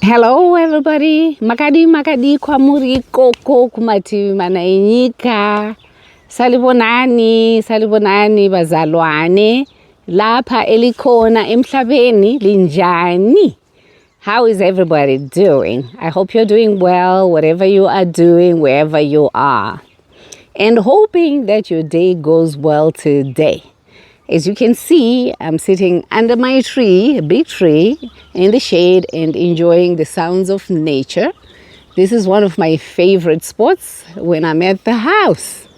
Hello everybody, makadi kwamuri koko kumativi mana enyika. Salibonani bazalwane lapha elikhona emhlabeni linjani. How is everybody doing? I hope you're doing well, whatever you are doing, wherever you are. And hoping that your day goes well today. As you can see, I'm sitting under my tree, a big tree, in the shade and enjoying the sounds of nature. This is one of my favorite spots when I'm at the house.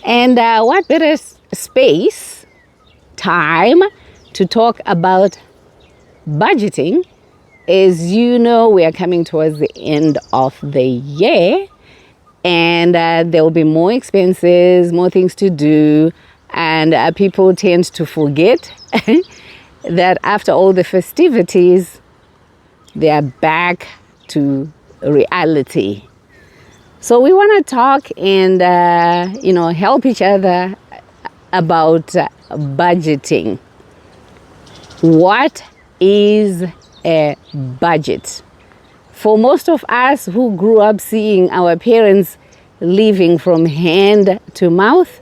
And what better time to talk about budgeting. As you know, we are coming towards the end of the year, and there will be more expenses, more things to do. And people tend to forget that after all the festivities, they are back to reality. So we want to talk and, help each other about budgeting. What is a budget? For most of us who grew up seeing our parents living from hand to mouth,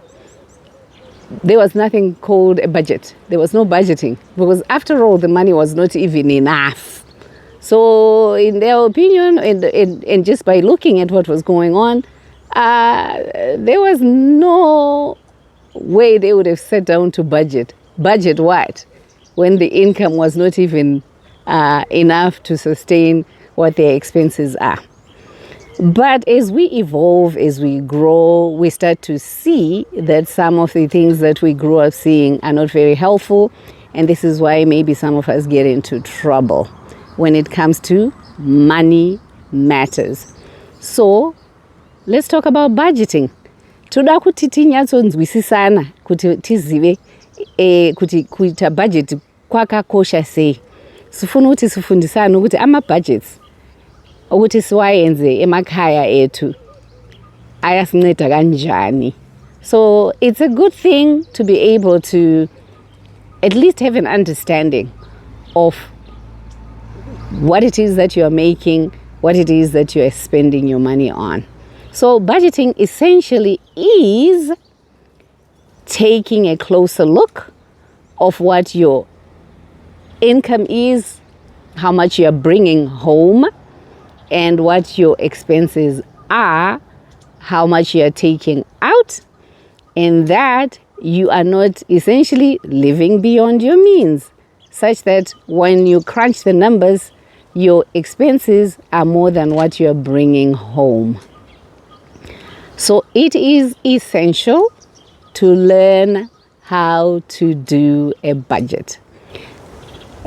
there was nothing called a budget. There was no budgeting because after all, the money was not even enough. So in their opinion, and just by looking at what was going on, there was no way they would have sat down to budget. Budget what? When the income was not even enough to sustain what their expenses are. But as we evolve, as we grow, we start to see that some of the things that we grew up seeing are not very helpful. And this is why maybe some of us get into trouble when it comes to money matters. So let's talk about budgeting. Toda kuti tinyatsonzwisisana kuti tizive kuti kuita budget kwakakosha sei. Sifuna kuti sifundisane ukuthi ama-budgets ukuthi siwayenze emakhaya ethu ayasinceda kanjani. So it's a good thing to be able to at least have an understanding of what it is that you are making, what it is that you are spending your money on. So budgeting essentially is taking a closer look of what your income is, how much you are bringing home, and what your expenses are, how much you are taking out, and that you are not essentially living beyond your means, such that when you crunch the numbers, your expenses are more than what you are bringing home. So it is essential to learn how to do a budget.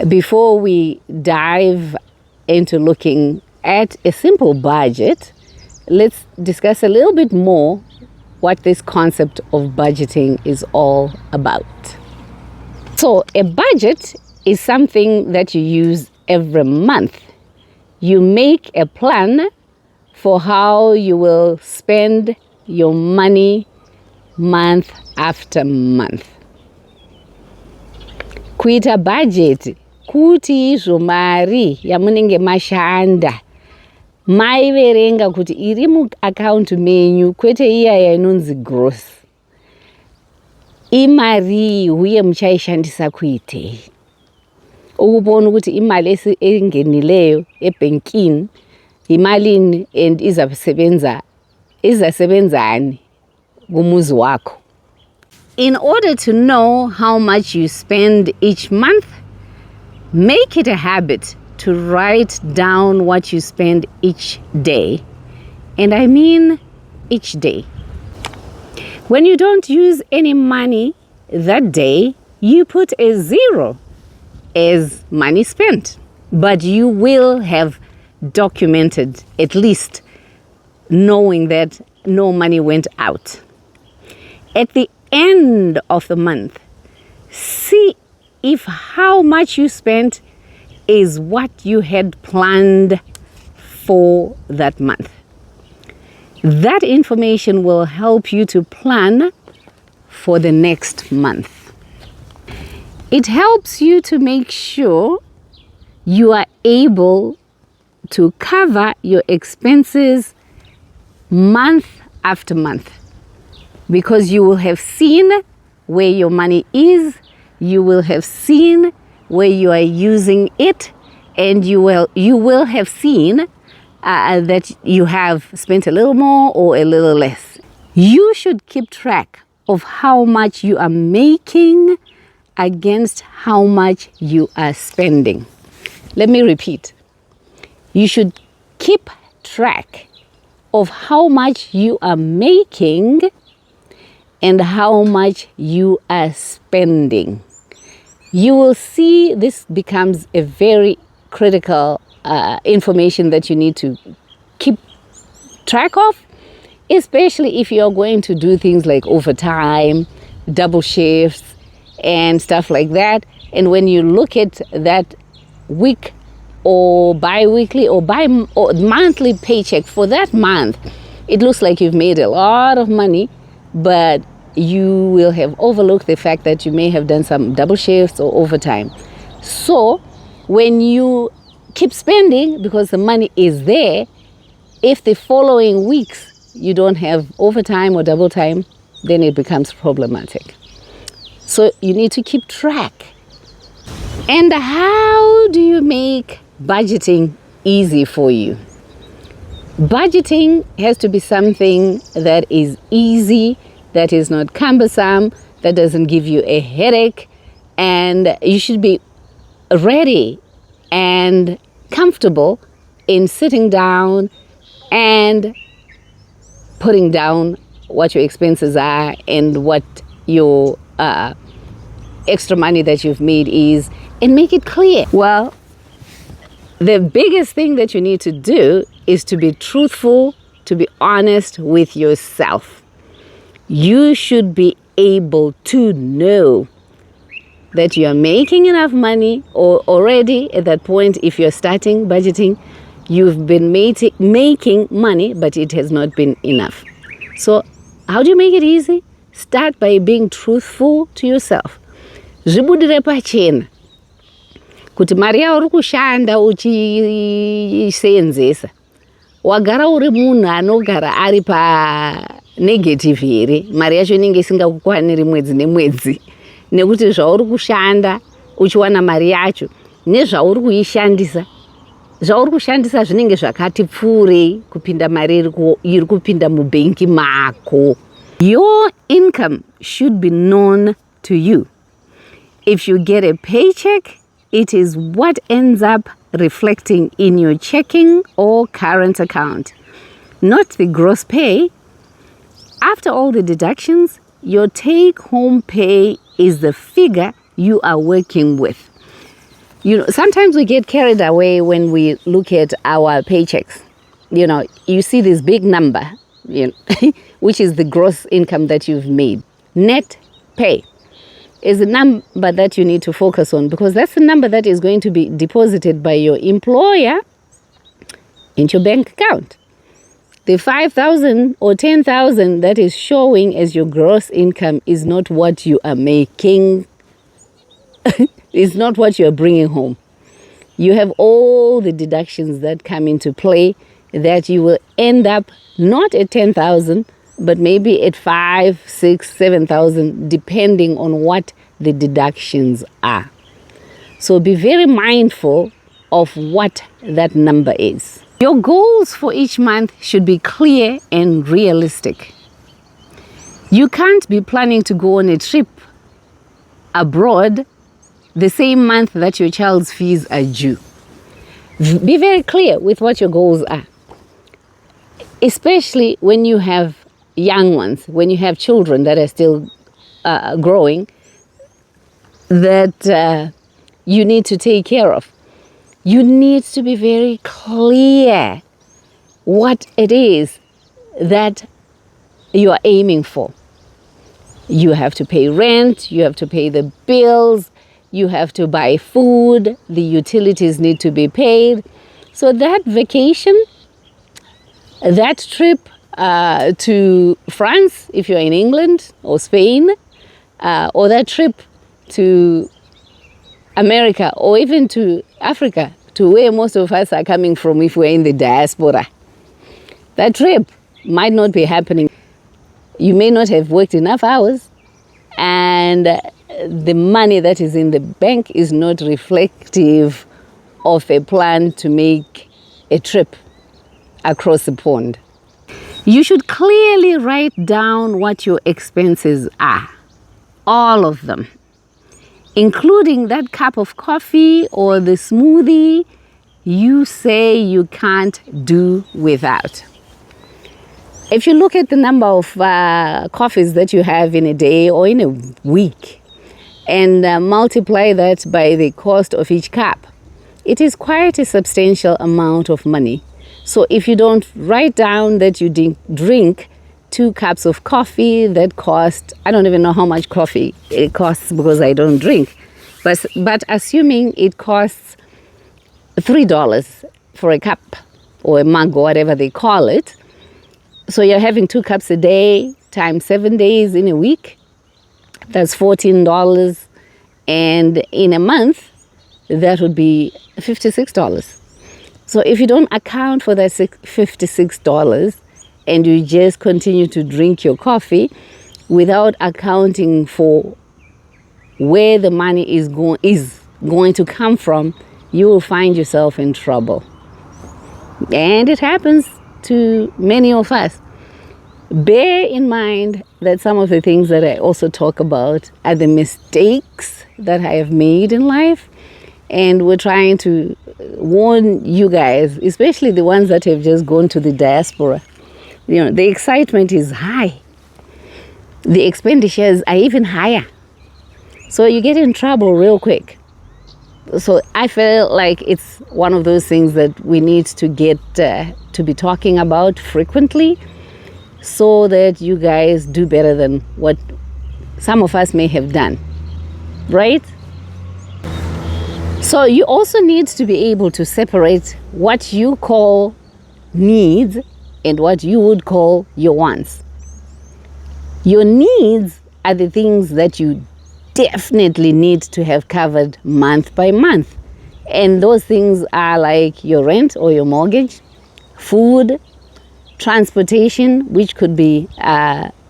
Before we dive into looking at a simple budget, let's discuss a little bit more what this concept of budgeting is all about. So a budget is something that you use every month. You make a plan for how you will spend your money month after month. Kuita budget kuti izvo mari yamunenge mashanda maiverenga kuti iri muakaunti menyu kwete iya inonzi gross. Imari uye muchaishandisa kuitei. Ukubona ukuthi imali engenileyo ebankini imalini and izasebenzani kumuzi wakho. In order to know how much you spend each month, make it a habit to write down what you spend each day. And I mean each day. When you don't use any money that day, you put a 0 as money spent. But you will have documented, at least knowing that no money went out. At the end of the month, see if how much you spent is what you had planned for that month. That information will help you to plan for the next month. It helps you to make sure you are able to cover your expenses month after month, because you will have seen where your money is, you will have seen where you are using it, and you will have seen that you have spent a little more or a little less. You should keep track of how much you are making against how much you are spending. Let me repeat. You should keep track of how much you are making and how much you are spending. You will see this becomes a very critical information that you need to keep track of, especially if you're going to do things like overtime, double shifts, and stuff like that. And when you look at that week or bi-weekly or monthly paycheck for that month, it looks like you've made a lot of money, but you will have overlooked the fact that you may have done some double shifts or overtime. So when you keep spending because the money is there, if the following weeks you don't have overtime or double time, then it becomes problematic. So you need to keep track. And how do you make budgeting easy for you? Budgeting has to be something that is easy, that is not cumbersome, that doesn't give you a headache, and you should be ready and comfortable in sitting down and putting down what your expenses are and what your extra money that you've made is, and make it clear. Well, the biggest thing that you need to do is to be truthful, to be honest with yourself. You should be able to know that you are making enough money, or already at that point, if you're starting budgeting, you've been making money, but it has not been enough. So how do you make it easy? Start by being truthful to yourself. Zvibudire pachena kuti mari yauri kushanda uchiseenzesa, wagara uri munhu anogara ari pa negative here, mari yacho inenge isingakukwaniri mwedzi nemwedzi, nekuti zvauri kushanda uchiwana mari yacho nezvauri kuishandisa, zvauri kushandisa zvinenge zvakati pfuurei kupinda mari iri kupinda mubhengi mako. Your income should be known to you. If you get a paycheck, it is what ends up reflecting in your checking or current account, not the gross pay. After all the deductions, your take-home pay is the figure you are working with. You know, sometimes we get carried away when we look at our paychecks. You know, you see this big number, you know, which is the gross income that you've made. Net pay is the number that you need to focus on, because that's the number that is going to be deposited by your employer into your bank account. The 5,000 or 10,000 that is showing as your gross income is not what you are making. It's not what you are bringing home. You have all the deductions that come into play, that you will end up not at 10,000, but maybe at 5, 6, 7,000, depending on what the deductions are. So be very mindful of what that number is. Your goals for each month should be clear and realistic. You can't be planning to go on a trip abroad the same month that your child's fees are due. Be very clear with what your goals are, especially when you have young ones, when you have children that are still growing, that you need to take care of. You need to be very clear what it is that you are aiming for. You have to pay rent, you have to pay the bills, you have to buy food, the utilities need to be paid. So that vacation, that trip to France, if you're in England or Spain, or that trip to America or even to Africa, to where most of us are coming from if we're in the diaspora. That trip might not be happening. You may not have worked enough hours, and the money that is in the bank is not reflective of a plan to make a trip across the pond. You should clearly write down what your expenses are, all of them, including that cup of coffee or the smoothie you say you can't do without. If you look at the number of coffees that you have in a day or in a week and multiply that by the cost of each cup, it is quite a substantial amount of money. So if you don't write down that you drink 2 cups of coffee that cost, I don't even know how much coffee it costs because I don't drink, but assuming it costs $3 for a cup or a mug or whatever they call it, so you're having 2 cups a day times 7 days in a week, that's $14, and in a month that would be $56. So if you don't account for that $56 and you just continue to drink your coffee without accounting for where the money is going to come from, you will find yourself in trouble. And it happens to many of us. Bear in mind that some of the things that I also talk about are the mistakes that I have made in life, and we're trying to warn you guys, especially the ones that have just gone to the diaspora. You know, the excitement is high. The expenditures are even higher. So you get in trouble real quick. So I feel like it's one of those things that we need to get to be talking about frequently so that you guys do better than what some of us may have done, right? So you also need to be able to separate what you call needs and what you would call your wants. Your needs are the things that you definitely need to have covered month by month. And those things are like your rent or your mortgage, food, transportation, which could be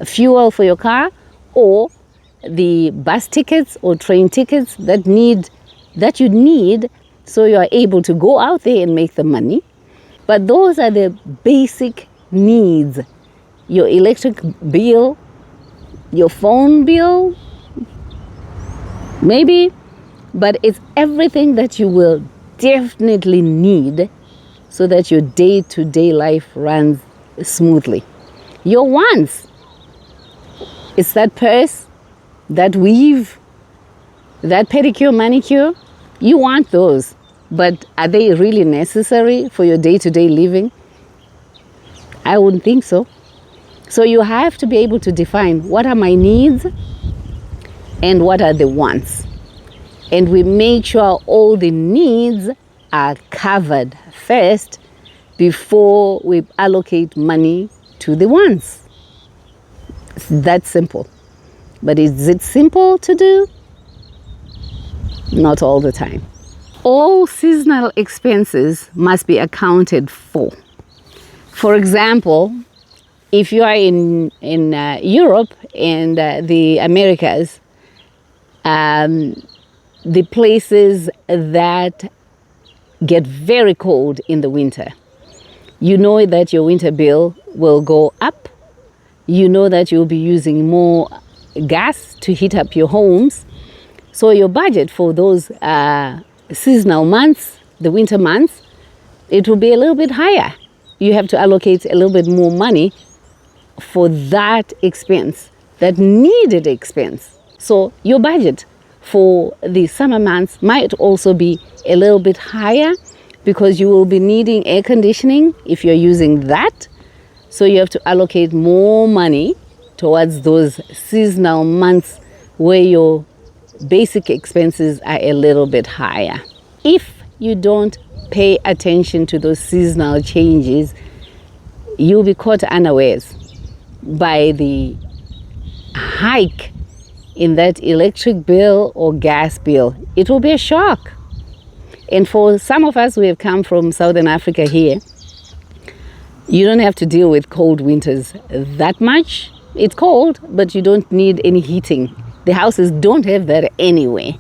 fuel for your car, or the bus tickets or train tickets that you need so you are able to go out there and make the money. But those are the basic needs. Your electric bill, your phone bill, maybe, but it's everything that you will definitely need so that your day-to-day life runs smoothly. Your wants, it's that purse, that weave, that pedicure, manicure. You want those, but are they really necessary for your day-to-day living? I wouldn't think so. So you have to be able to define what are my needs and what are the wants. And we make sure all the needs are covered first before we allocate money to the wants. It's that simple. But is it simple to do? Not all the time. All seasonal expenses must be accounted for. For example, if you are in Europe and the Americas, the places that get very cold in the winter, you know that your winter bill will go up. You know that you'll be using more gas to heat up your homes. So your budget for those seasonal months, the winter months, it will be a little bit higher. You have to allocate a little bit more money for that expense, that needed expense. So your budget for the summer months might also be a little bit higher because you will be needing air conditioning if you're using that. So you have to allocate more money towards those seasonal months where your basic expenses are a little bit higher. If you don't pay attention to those seasonal changes, you'll be caught unawares by the hike in that electric bill or gas bill. It will be a shock. And for some of us who have come from Southern Africa here, you don't have to deal with cold winters that much. It's cold, but you don't need any heating. The houses don't have that anyway.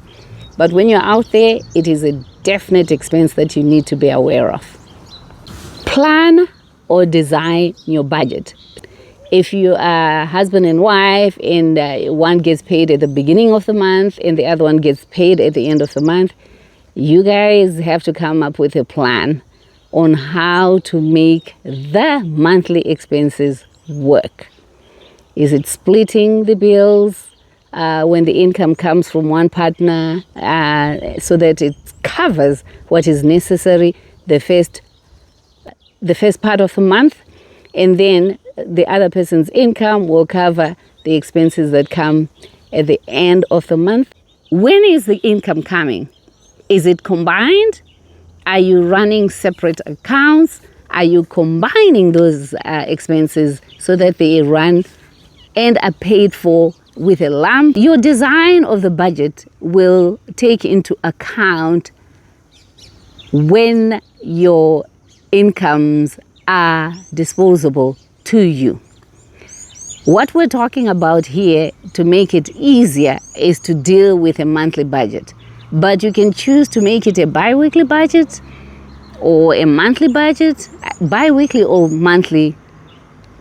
But when you're out there, it is a definite expense that you need to be aware of. Plan or design your budget. If you are husband and wife and one gets paid at the beginning of the month and the other one gets paid at the end of the month, you guys have to come up with a plan on how to make the monthly expenses work. Is it splitting the bills when the income comes from one partner so that it covers what is necessary the first part of the month, and then the other person's income will cover the expenses that come at the end of the month? When is the income coming? Is it combined? Are you running separate accounts? Are you combining those expenses so that they run and are paid for with a lump? Your design of the budget will take into account when your incomes are disposable to you. What we're talking about here to make it easier is to deal with a monthly budget. But you can choose to make it a bi-weekly budget or a monthly budget. Bi-weekly or monthly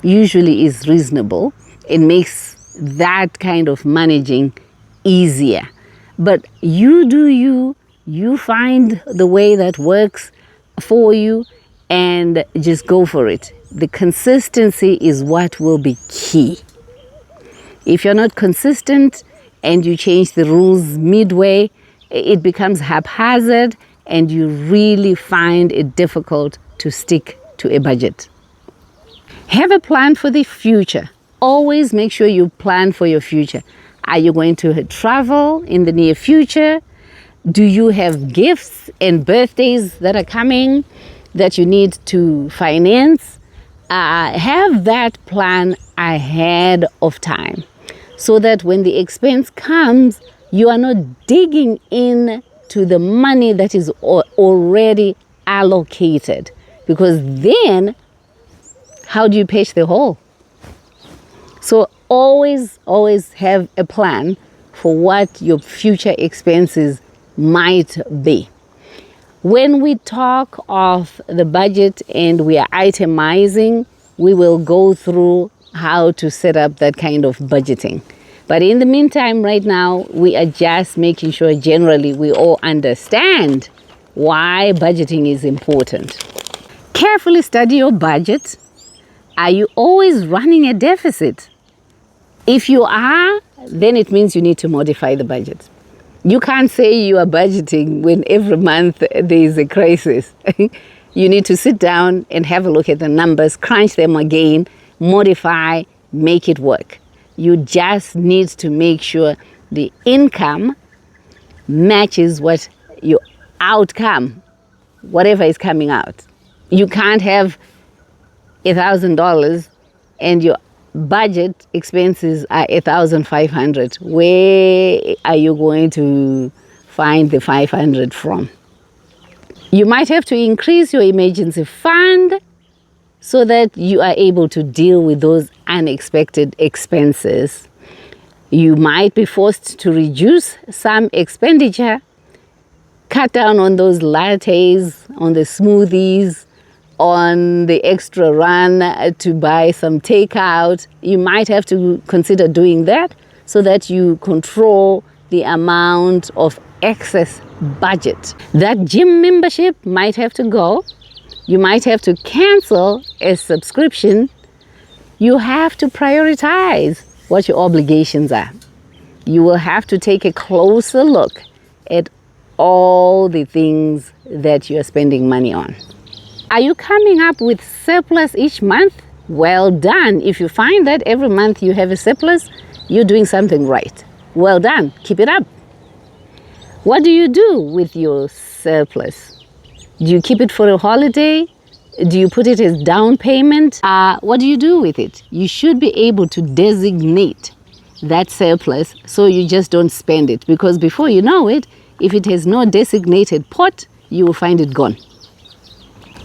usually is reasonable. It makes that kind of managing easier. But you do you find the way that works for you and just go for it. The consistency is what will be key. If you're not consistent and you change the rules midway, it becomes haphazard and you really find it difficult to stick to a budget. Have a plan for the future. Always make sure you plan for your future. Are you going to travel in the near future? Do you have gifts and birthdays that are coming that you need to finance? Have that plan ahead of time so that when the expense comes, you are not digging in to the money that is already allocated, because then how do you patch the hole? So always have a plan for what your future expenses might be. When we talk of the budget and we are itemizing, we will go through how to set up that kind of budgeting. But in the meantime, right now, we are just making sure generally we all understand why budgeting is important. Carefully study your budget. Are you always running a deficit? If you are, then it means you need to modify the budget. You can't say you are budgeting when every month there is a crisis. You need to sit down and have a look at the numbers, crunch them again, modify, make it work. You just need to make sure the income matches what your outcome, whatever is coming out. You can't have $1,000 and your budget expenses are $1,500. Where are you going to find the 500 from? You might have to increase your emergency fund so that you are able to deal with those unexpected expenses. You might be forced to reduce some expenditure, cut down on those lattes, on the smoothies, on the extra run to buy some takeout. You might have to consider doing that so that you control the amount of excess budget. That gym membership might have to go. You might have to cancel a subscription. You have to prioritize what your obligations are. You will have to take a closer look at all the things that you are spending money on. Are you coming up with surplus each month? Well done. If you find that every month you have a surplus, you're doing something right. Well done. Keep it up. What do you do with your surplus? Do you keep it for a holiday? Do you put it as down payment? What do you do with it? You should be able to designate that surplus so you just don't spend it, because before you know it, if it has no designated pot, you will find it gone.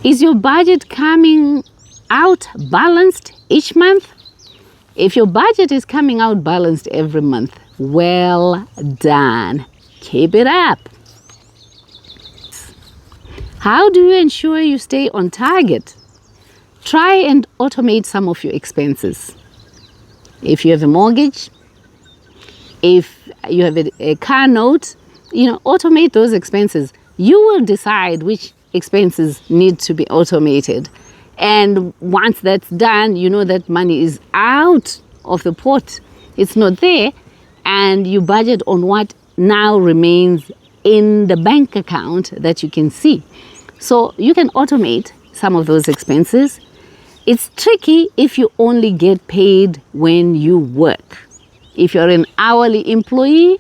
Is your budget coming out balanced each month? If your budget is coming out balanced every month, well done. Keep it up. How do you ensure you stay on target? Try and automate some of your expenses. If you have a mortgage, if you have a car note, automate those expenses. You will decide which expenses need to be automated. And once that's done, you know that money is out of the pot. It's not there. And you budget on what now remains in the bank account that you can see. So you can automate some of those expenses. It's tricky if you only get paid when you work. If you're an hourly employee,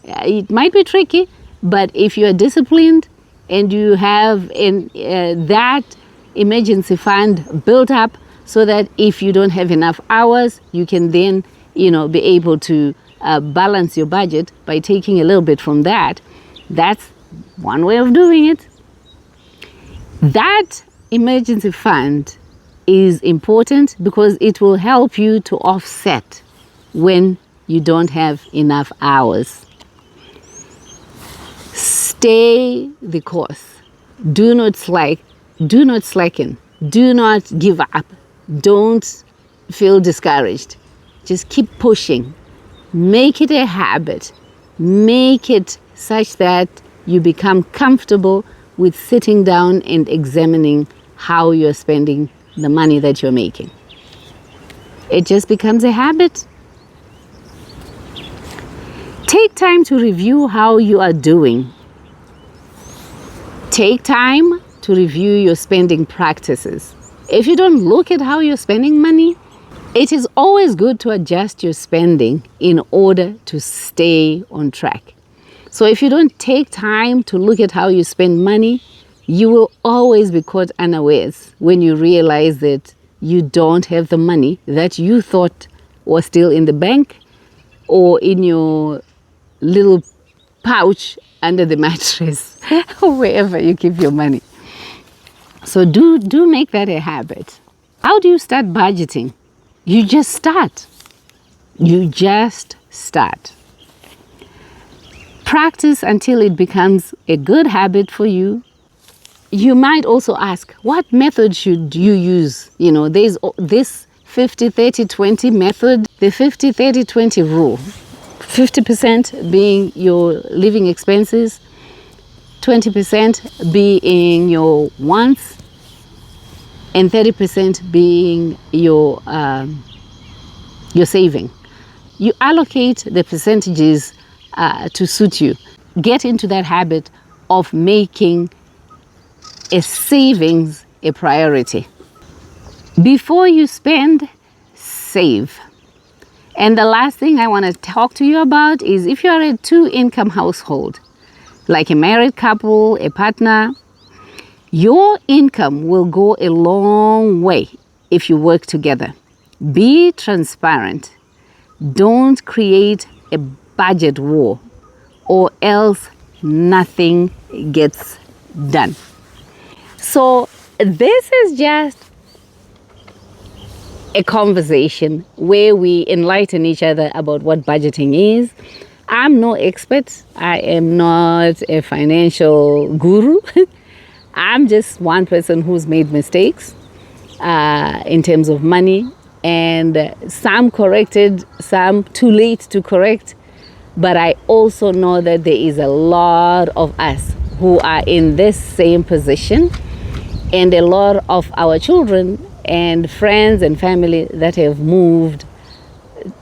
it might be tricky, but if you're disciplined and you have that emergency fund built up so that if you don't have enough hours, you can then, be able to balance your budget by taking a little bit from that. That's one way of doing it. That emergency fund is important because it will help you to offset when you don't have enough hours. Stay the course. Do not slacken. Do not give up. Don't feel discouraged. Just keep pushing. Make it a habit. Make it such that you become comfortable with sitting down and examining how you're spending the money that you're making. It just becomes a habit. Take time to review how you are doing. Take time to review your spending practices. If you don't look at how you're spending money, it is always good to adjust your spending in order to stay on track. So if you don't take time to look at how you spend money, you will always be caught unawares when you realize that you don't have the money that you thought was still in the bank or in your little pouch under the mattress or wherever you keep your money. So do make that a habit. How do you start budgeting? You just start. Practice until it becomes a good habit for you. You might also ask, what method should you use? There's this 50-30-20 method, the 50-30-20 rule. 50% being your living expenses, 20% being your wants, and 30% being your saving. You allocate the percentages to suit you. Get into that habit of making a savings a priority. Before you spend, save. And the last thing I want to talk to you about is if you're a 2-income household, like a married couple, a partner, your income will go a long way if you work together. Be transparent. Don't create a budget war, or else nothing gets done. So this is just a conversation where we enlighten each other about what budgeting is. I'm no expert. I am not a financial guru. I'm just one person who's made mistakes in terms of money, and some corrected, some too late to correct. But I also know that there is a lot of us who are in this same position, and a lot of our children and friends and family that have moved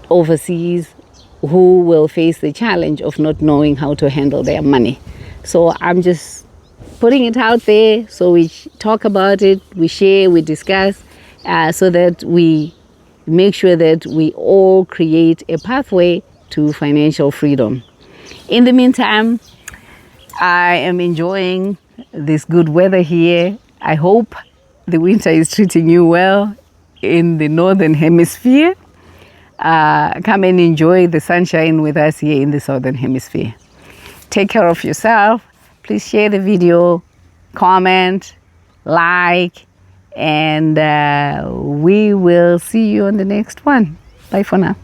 overseas who will face the challenge of not knowing how to handle their money. So I'm just putting it out there so we talk about it, we share, we discuss, so that we make sure that we all create a pathway to financial freedom. In the meantime, I am enjoying this good weather here. I hope the winter is treating you well in the northern hemisphere. Come and enjoy the sunshine with us here in the southern hemisphere. Take care of yourself. Please share the video comment, like, and we will see you on the next one. Bye for now.